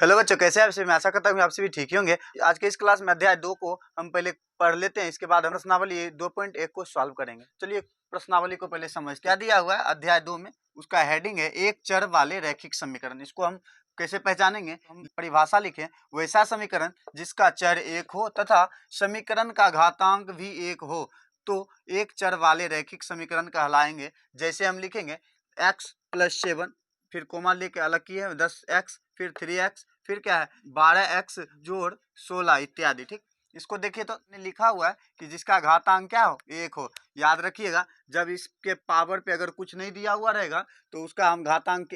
Hello बच्चों, कैसे हैं आपसे? मैं आशा करता हूँ आप सभी ठीक ही होंगे। आज के इस क्लास में अध्याय 2 को हम पहले पढ़ लेते हैं, इसके बाद हम प्रश्नावली 2.1 को सॉल्व करेंगे। चलिए प्रश्नावली को पहले समझते हैं। क्या दिया हुआ है अध्याय 2 में? उसका हेडिंग है एक चर वाले रैखिक समीकरण। इसको हम कैसे पहचानेंगे? हम परिभाषा लिखें, वैसा समीकरण जिसका चर एक हो तथा समीकरण का घातांक भी एक हो तो एक चर वाले रैखिक समीकरण कहलाएंगे। जैसे हम लिखेंगे x + 7, फिर कोमा लेके अलग की है 10x, फिर 3x, फिर क्या है 12x जोड़ 16 इत्यादि। ठीक, इसको देखिए तो लिखा हुआ है कि जिसका घातांक क्या हो, एक हो। याद रखिएगा, जब इसके पावर पे अगर कुछ नहीं दिया हुआ रहेगा तो उसका हम घातांक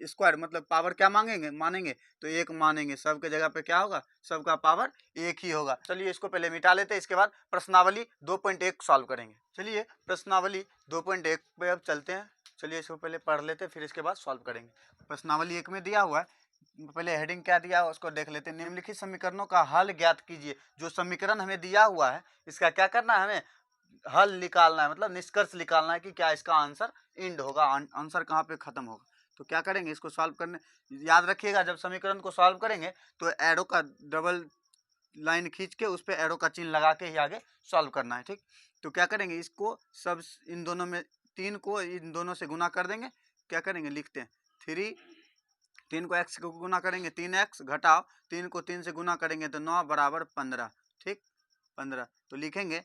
स्क्वायर मतलब पावर क्या मानेंगे तो एक मानेंगे। सब के जगह पे क्या होगा, सबका पावर एक ही होगा। चलिए इसको पहले मिटा लेते हैं, इसके बाद प्रश्नावली 2.1 सॉल्व करेंगे। चलिए प्रश्नावली 2.1 पे अब चलते हैं। चलिए इसको पहले पढ़ लेते हैं, फिर इसके बाद सॉल्व करेंगे। प्रश्नावली 1 में दिया हुआ है, पहले हेडिंग क्या दिया है उसको देख लेते हैं। निम्नलिखित समीकरणों का हल ज्ञात कीजिए। जो समीकरण हमें दिया हुआ है इसका क्या करना है, हमें हल निकालना है, मतलब निष्कर्ष निकालना है कि क्या इसका आंसर इंड होगा, आंसर कहाँ पे खत्म होगा। तो क्या करेंगे, इसको सॉल्व करने, याद रखिएगा जब समीकरण को सॉल्व करेंगे तो एरो का डबल लाइन खींच के उस पर एरो का चिन्ह लगा के ही आगे सॉल्व करना है। ठीक, तो क्या करेंगे, इसको सब इन दोनों में 3 को इन दोनों से गुना कर देंगे। क्या करेंगे, लिखते हैं 3 को x को गुना करेंगे 3x, घटाओ 3 को 3 से गुना करेंगे तो 9 बराबर 15। ठीक, 15 तो लिखेंगे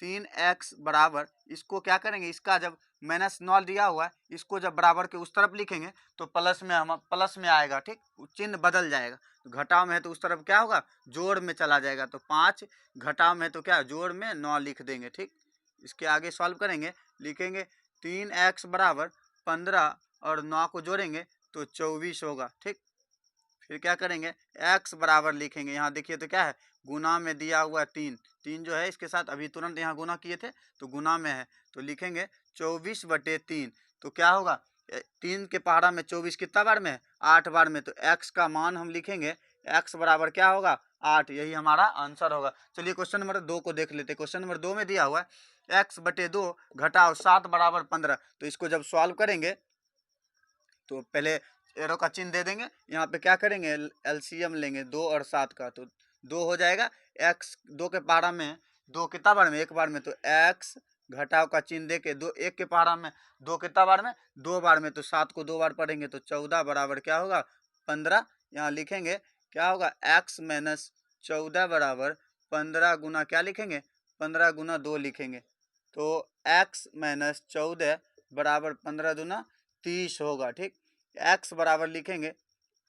3x बराबर, इसको क्या करेंगे, इसका जब -9 दिया हुआ है इसको जब बराबर के उस तरफ लिखेंगे तो प्लस में आएगा। ठीक, चिन्ह बदल जाएगा। तो घटाव में है तो उस तरफ क्या होगा, जोड़ में चला जाएगा। तो 5, घटाव में तो क्या जोड़ में 9 लिख देंगे। ठीक, इसके आगे सॉल्व करेंगे, लिखेंगे 3x बराबर 15 और 9 को जोड़ेंगे तो 24 होगा। ठीक, फिर क्या करेंगे, x बराबर लिखेंगे, यहाँ देखिए तो क्या है, गुना में दिया हुआ 3 जो है इसके साथ अभी तुरंत यहाँ गुना किए थे तो गुना में है तो लिखेंगे 24/3। तो क्या होगा, 3 के पहाड़ा में 24 कितना बार में है, 8 बार में। तो x का मान हम लिखेंगे, x बराबर क्या होगा 8, यही हमारा आंसर होगा। चलिए क्वेश्चन नंबर 2 को देख लेते हैं। क्वेश्चन नंबर 2 में दिया हुआ है x/2 घटाओ 7 बराबर 15। तो इसको जब सॉल्व करेंगे तो पहले एरो का चिन्ह दे देंगे, यहाँ पे क्या करेंगे एलसीएम लेंगे 2 और 7 का, तो 2 हो जाएगा। x 2 के पहाड़ा में 2 कितना बार में, एक बार में, तो x घटाव का चिन्ह दे के 2 1 के पहाड़ा में 2 कितना बार में, 2 बार में, तो 7 को 2 बार पढ़ेंगे तो 14 बराबर क्या होगा 15। यहाँ लिखेंगे क्या होगा, x - 14 बराबर 15 गुना क्या लिखेंगे, 15 गुना 2 लिखेंगे। तो x - 14 बराबर 15 दूना 30 होगा। ठीक, x बराबर लिखेंगे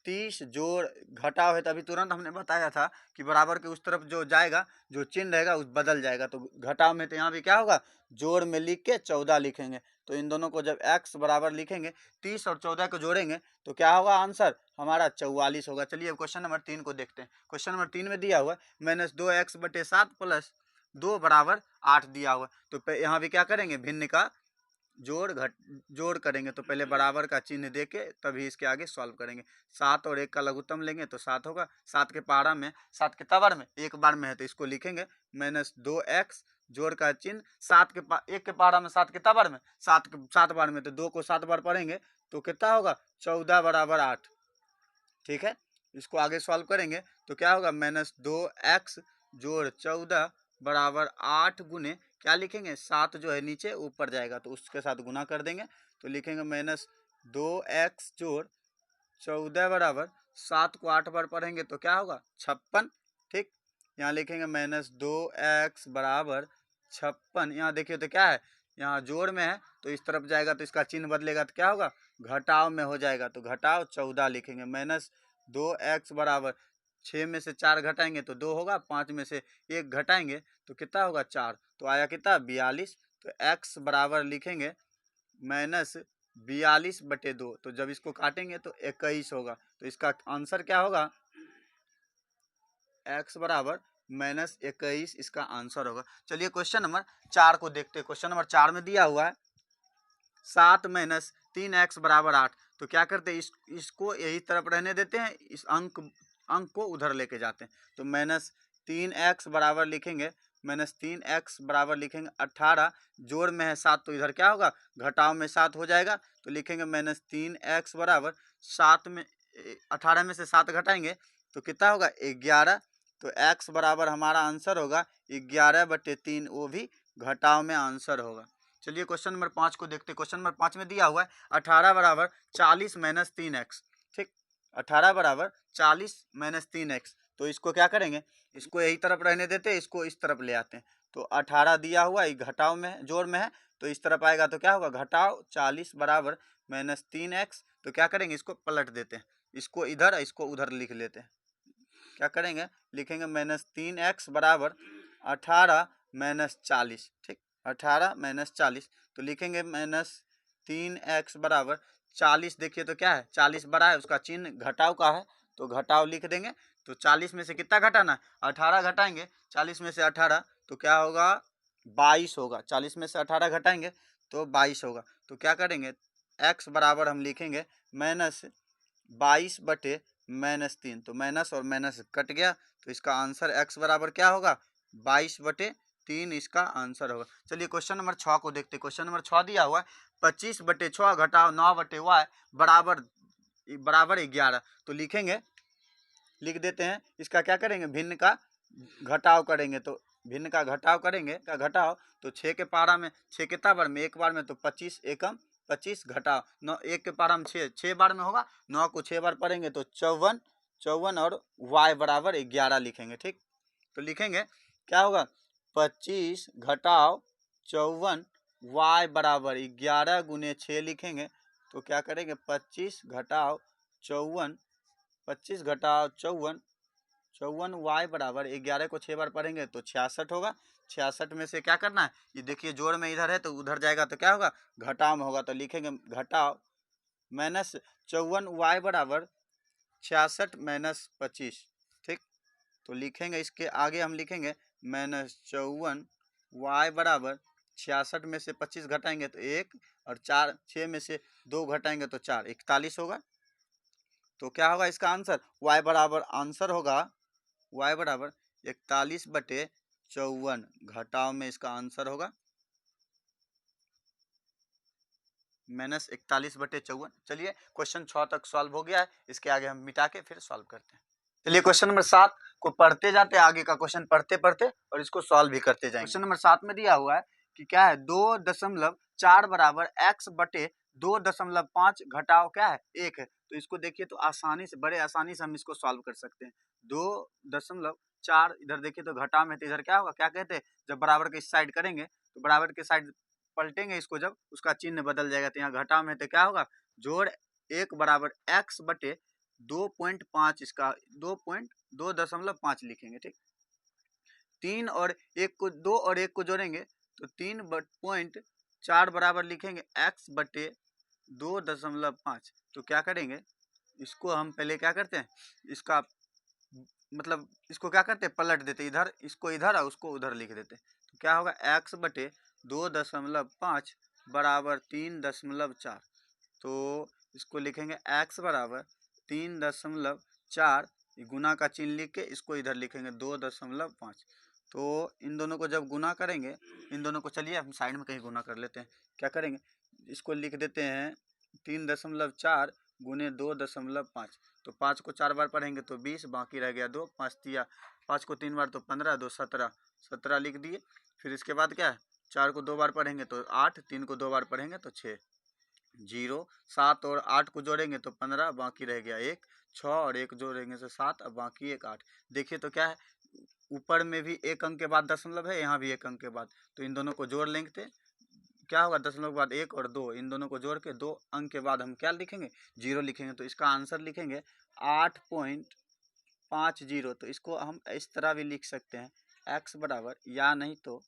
30 जोड़ घटाव है, तभी तुरंत हमने बताया था कि बराबर के उस तरफ जो जाएगा, जो चिन्ह रहेगा उस बदल जाएगा। तो घटाव में तो यहाँ भी क्या होगा, जोड़ में लिख के 14 लिखेंगे। तो इन दोनों को जब x बराबर लिखेंगे 30 और 14 को जोड़ेंगे तो क्या होगा, आंसर हमारा 44 होगा। चलिए अब क्वेश्चन नंबर 3 को देखते हैं। क्वेश्चन नंबर 3 में दिया हुआ -2x/7 + 2 बराबर 8 दिया हुआ। तो यहाँ भी क्या करेंगे, भिन्न का जोड़ करेंगे। तो पहले बराबर का चिन्ह देके तभी इसके आगे सॉल्व करेंगे। 7 और 1 का लघुत्तम लेंगे तो 7 होगा। 7 के पहाड़ा में 7 कितना बार में, एक बार में है, तो इसको लिखेंगे -2x जोड़ का चिन्ह 1 के पहाड़ा में 7 कितना बार में, 7 बार में, तो 2 को 7 बार पढ़ेंगे तो कितना होगा 14 बराबर 8। ठीक है, इसको आगे सॉल्व करेंगे तो क्या होगा, -2x जोड़ 14 बराबर 8 गुने क्या लिखेंगे, 7 जो है नीचे ऊपर जाएगा तो उसके साथ गुना कर देंगे। तो लिखेंगे -2x जोड़ 14 बराबर 7 को 8 बार पढ़ेंगे तो क्या होगा 56। ठीक, यहाँ लिखेंगे -2x बराबर 56। यहाँ देखिए तो क्या है, यहाँ जोड़ में है तो इस तरफ जाएगा तो इसका चिन्ह बदलेगा तो क्या होगा, घटाव में हो जाएगा। तो घटाव 14 लिखेंगे। -2x बराबर 6 में से 4 घटाएंगे तो 2 होगा, 5 में से 1 घटाएंगे तो कितना होगा 4, तो आया कितना 42। तो x बराबर लिखेंगे -42/2। तो जब इसको काटेंगे तो 21 होगा। तो इसका आंसर क्या होगा, x बराबर -21 इसका आंसर होगा। चलिए क्वेश्चन नंबर 4 को देखते हैं। क्वेश्चन नंबर 4 में दिया हुआ है 7 - 3x बराबर 8। तो क्या करते हैं, इसको यही तरफ रहने देते हैं, इस अंक को उधर लेके जाते हैं। तो -3x बराबर लिखेंगे, -3x बराबर लिखेंगे 18, जोड़ में है 7 तो इधर क्या होगा, घटाव में 7 हो जाएगा। तो लिखेंगे -3x बराबर 7 में 18 में से 7 घटाएंगे तो कितना होगा 11। तो x बराबर हमारा आंसर होगा 11/3, वो भी घटाव में आंसर होगा। चलिए क्वेश्चन नंबर 5 को देखते हैं। क्वेश्चन नंबर 5 में दिया हुआ है 18 बराबर 40 माइनस 3x। ठीक, 18 बराबर 40 माइनस 3x। तो इसको क्या करेंगे, इसको यही तरफ रहने देते हैं, इसको इस तरफ ले आते हैं। तो 18 दिया हुआ है, घटाव में है, जोड़ में है, तो इस तरफ आएगा तो क्या होगा घटाव 40 बराबर माइनस 3x। तो क्या करेंगे, इसको पलट देते हैं, इसको इधर इसको उधर लिख लेते हैं। क्या करेंगे, लिखेंगे माइनस 3x बराबर 18 माइनस 40। ठीक, 18 माइनस 40, तो लिखेंगे माइनस 3x बराबर 40। देखिए तो क्या है, 40 बड़ा है, उसका चिन्ह घटाव का है, तो घटाव लिख देंगे। तो 40 में से कितना घटाना है, 18 घटाएंगे। 40 में से 18 तो क्या होगा 22 होगा। 40 में से 18 घटाएंगे तो 22 होगा। तो क्या करेंगे, x बराबर हम लिखेंगे माइनस 22/-3। तो माइनस और माइनस कट गया, तो इसका आंसर x बराबर क्या होगा 22/3 इसका आंसर होगा। चलिए क्वेश्चन नंबर 6 को देखते हैं। क्वेश्चन नंबर 6 दिया हुआ है 25/6 घटाव 9/y बराबर 11। तो लिख देते हैं, इसका क्या करेंगे, भिन्न का घटाव करेंगे। तो भिन्न का घटाव करेंगे, का घटाव तो 6 के पारा में 6 कितना बार में, एक बार में, तो 25 एकम 25 घटाव 9, 1 के पारा में 6 बार में होगा, 9 को 6 बार पढ़ेंगे तो 54 और y बराबर 11 लिखेंगे। ठीक, तो लिखेंगे क्या होगा 25 घटाव 54 y बराबर 11 गुने 6 लिखेंगे। तो क्या करेंगे 25 घटाव 54 y बराबर 11 को 6 बार पढ़ेंगे तो 66 होगा। 66 में से क्या करना है, ये देखिए जोड़ में इधर है तो उधर जाएगा तो क्या होगा घटाव में होगा। तो लिखेंगे घटाव माइनस 54 y बराबर 66 माइनस 25। ठीक, तो लिखेंगे इसके आगे हम लिखेंगे माइनस 54 y बराबर 66 में से 25 घटाएंगे तो 1, और 4 6 में से 2 घटाएंगे तो 4, 41 होगा। तो क्या होगा इसका आंसर, y बराबर आंसर होगा y बराबर 41/54, घटाव में इसका आंसर होगा माइनस 41/54। चलिए क्वेश्चन 6 तक सॉल्व हो गया है, इसके आगे हम मिटा के फिर सॉल्व करते हैं। चलिए क्वेश्चन नंबर 7 को पढ़ते जाते हैं, आगे का क्वेश्चन पढ़ते पढ़ते और इसको सॉल्व भी करते जाएंगे। क्वेश्चन नंबर 7 में दिया हुआ है कि क्या है 2.4 बराबर x/2.5 घटाव क्या है 1 है। तो इसको देखिए तो आसानी से, बड़े आसानी से हम इसको सॉल्व कर सकते हैं। 2.4 इधर देखिए तो घटाव में, तो इधर क्या होगा, क्या कहते हैं, जब बराबर के इस साइड करेंगे तो बराबर के साइड पलटेंगे इसको, जब उसका चिन्ह बदल जाएगा। तो यहाँ घटाव में तो क्या होगा जोड़ 1 बराबर x/2.5, इसका 2.5 लिखेंगे। ठीक, 3 और 1 को 2 और 1 को जोड़ेंगे तो 3.4 बराबर लिखेंगे x/2.5। तो क्या करेंगे, इसको हम पहले क्या करते हैं, इसका मतलब इसको क्या करते हैं पलट देते, इधर इसको इधर और उसको उधर लिख देते। तो क्या होगा x/2.5 बराबर 3.4। तो इसको लिखेंगे x बराबर 3.4, गुना का चिन्ह लिख के इसको इधर लिखेंगे 2.5। तो इन दोनों को जब गुना करेंगे, इन दोनों को चलिए हम साइड में कहीं गुना कर लेते हैं। क्या करेंगे, इसको लिख देते हैं 3.4 गुने 2.5। तो 5 को 4 बार पढ़ेंगे तो 20, बाकी रह गया 2, 5 को 3 बार तो 15, 2 17 लिख दिए। फिर इसके बाद क्या है, 4 को 2 बार पढ़ेंगे तो 8, 3 को 2 बार पढ़ेंगे तो 6, 0, 7 और 8 को जोड़ेंगे तो 15, बाकी रह गया 1, 6 और 1 जोड़ेंगे तो 7, अब बाकी 1 8। देखिए तो क्या है, ऊपर में भी 1 अंक के बाद दशमलव है, यहाँ भी 1 अंक के बाद, तो इन दोनों को जोड़ लेंगे तो क्या होगा, दशमलव के बाद 1 और 2, इन दोनों को जोड़ के 2 अंक के बाद हम क्या लिखेंगे 0 लिखेंगे। तो इसका आंसर लिखेंगे 8.50। तो इसको हम इस तरह भी लिख सकते हैं x बराबर, या नहीं तो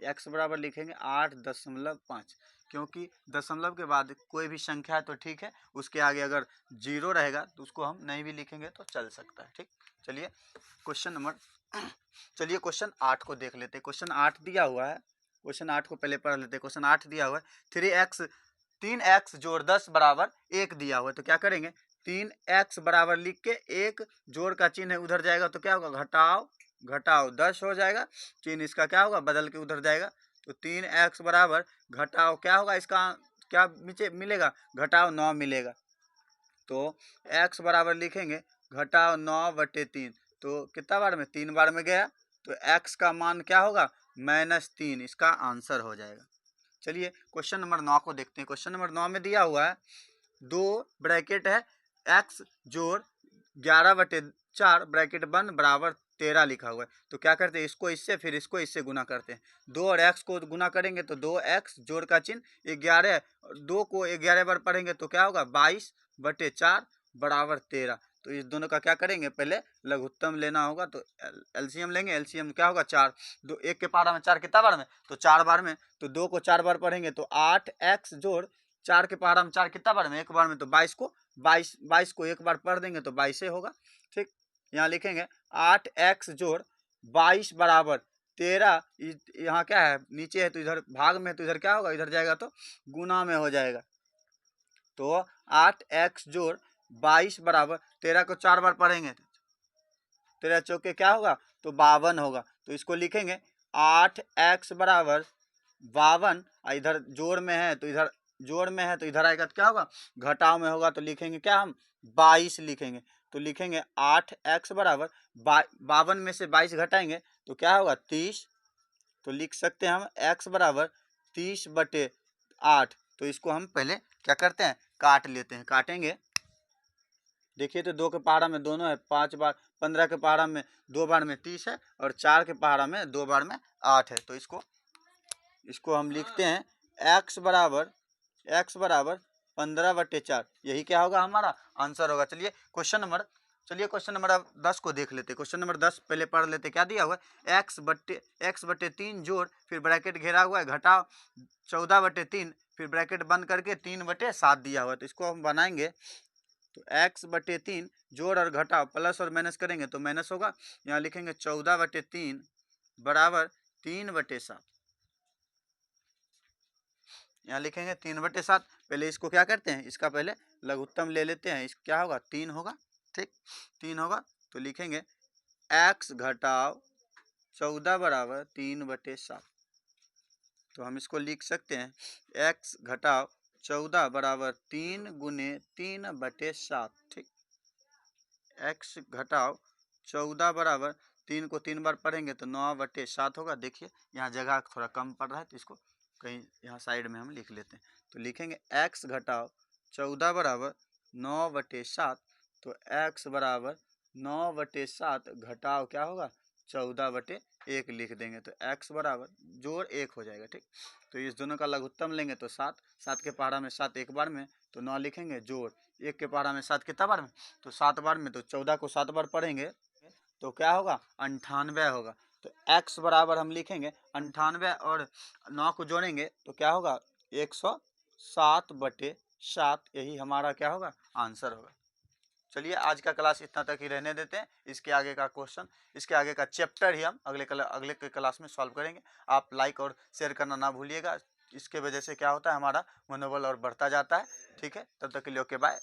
x बराबर लिखेंगे 8.5, क्योंकि दशमलव के बाद कोई भी संख्या है तो ठीक है, उसके आगे अगर 0 रहेगा तो उसको हम नहीं भी लिखेंगे तो चल सकता है। ठीक, चलिए क्वेश्चन 8 को देख लेते हैं। क्वेश्चन 8 दिया हुआ है, क्वेश्चन 8 को पहले पढ़ लेते हैं। क्वेश्चन 8 दिया हुआ है 3x जोड़ 10 बराबर 1 दिया हुआ है। तो क्या करेंगे, 3x बराबर लिख के 1 जोड़ का चिन्ह है उधर जाएगा तो क्या होगा घटाव 10 हो जाएगा, चिन्ह इसका क्या होगा बदल के उधर जाएगा। तो 3x बराबर घटाव क्या होगा, इसका क्या नीचे मिलेगा, घटाव 9 मिलेगा। तो x बराबर लिखेंगे घटाओ 9/3, तो कितना बार में 3 बार में गया, तो x का मान क्या होगा -3, इसका आंसर हो जाएगा। चलिए क्वेश्चन नंबर 9 को देखते हैं। क्वेश्चन नंबर 9 में दिया हुआ है 2 ब्रैकेट है x जोड़ 11/4 ब्रैकेट बंद बराबर 13 लिखा हुआ है। तो क्या करते हैं, इसको इससे फिर इसको इससे गुना करते हैं। 2 और x को गुना करेंगे तो 2x जोड़ का चिन्ह 11, 2 को 11 बार पढ़ेंगे तो क्या होगा 22/4 बराबर 13। तो इस दोनों का क्या करेंगे, पहले लघुत्तम लेना होगा, तो एलसीएम लेंगे। एलसीएम क्या होगा 4, दो एक के पहाड़ा में 4 कितना बार में, तो 4 बार में। तो 2 को 4 बार पढ़ेंगे तो 8x जोड़ 4 के पहाड़ा में 4 कितना बार में, एक बार में। तो 22 को एक बार पढ़ देंगे तो 22 होगा। ठीक, यहाँ लिखेंगे 8x जोड़ 22 बराबर 13। यहाँ क्या है, नीचे है तो इधर भाग में है तो इधर क्या होगा, इधर जाएगा तो गुना में हो जाएगा। तो 8x जोड़ 22 बराबर 13 को 4 बार पढ़ेंगे, 13 चौके क्या होगा, तो 52 होगा। तो इसको लिखेंगे 8x बराबर 52, इधर जोड़ में है तो इधर जोड़ में है तो इधर आएगा तो क्या होगा, घटाव में होगा। तो लिखेंगे क्या, हम 22 लिखेंगे। तो लिखेंगे 8x बराबर 52 में से 22 घटाएंगे तो क्या होगा 30। तो लिख सकते हैं हम x बराबर 30/8। तो इसको हम पहले क्या करते हैं, काट लेते हैं। काटेंगे, देखिए तो 2 के पहाड़ा में दोनों है 5 बार, 15 के पहाड़ा में 2 बार में 30 है, और 4 के पहाड़ा में 2 बार में 8 है। तो इसको हम लिखते हैं x बराबर 15/4। यही क्या होगा, हमारा आंसर होगा। चलिए क्वेश्चन नंबर अब 10 को देख लेते हैं। क्वेश्चन नंबर 10 पहले पढ़ लेते। क्या दिया हुआ है, x/3 जोड़ फिर ब्रैकेट घेरा हुआ है घटाओ 14/3 फिर ब्रैकेट बंद करके 3/7 दिया हुआ है। तो इसको हम बनाएंगे तो x/3 जोड़ और घटाओ प्लस और माइनस करेंगे तो माइनस होगा। यहाँ लिखेंगे 14/3 बराबर 3/7। यहाँ लिखेंगे 3/7। पहले इसको क्या करते हैं, इसका पहले लघुत्तम ले लेते हैं। इस क्या होगा, 3 होगा। ठीक, 3 होगा तो लिखेंगे x घटाओ 14 बराबर 3/7। तो हम इसको लिख सकते हैं x घटाओ 14 बराबर 3 गुने 3/7। ठीक, x घटाओ 14 बराबर 3 को 3 बार पढ़ेंगे तो 9/7 होगा। देखिए यहाँ जगह थोड़ा कम पड़ रहा है तो इसको कहीं यहाँ साइड में हम लिख लेते हैं। तो लिखेंगे x घटाओ 14 बराबर 9/7। तो x बराबर 9/7 घटाओ क्या होगा 14/1 लिख देंगे। तो x बराबर जोड़ 1 हो जाएगा। ठीक, तो इस दोनों का लघुत्तम लेंगे तो 7 के पहाड़ा में 7 एक बार में, तो 9 लिखेंगे जोड़ 1 के पहाड़ा में 7 कितना बार में, तो 7 बार में। तो 14 को 7 बार पढ़ेंगे तो क्या होगा 98 होगा। तो x बराबर हम लिखेंगे 98 और 9 को जोड़ेंगे तो क्या होगा 107/7। यही हमारा क्या होगा, आंसर होगा। चलिए आज का क्लास इतना तक ही रहने देते हैं। इसके आगे का क्वेश्चन, इसके आगे का चैप्टर ही हम अगले के क्लास में सॉल्व करेंगे। आप लाइक और शेयर करना ना भूलिएगा। इसके वजह से क्या होता है, हमारा मनोबल और बढ़ता जाता है। ठीक है, तब तक के लिए ओके बाय।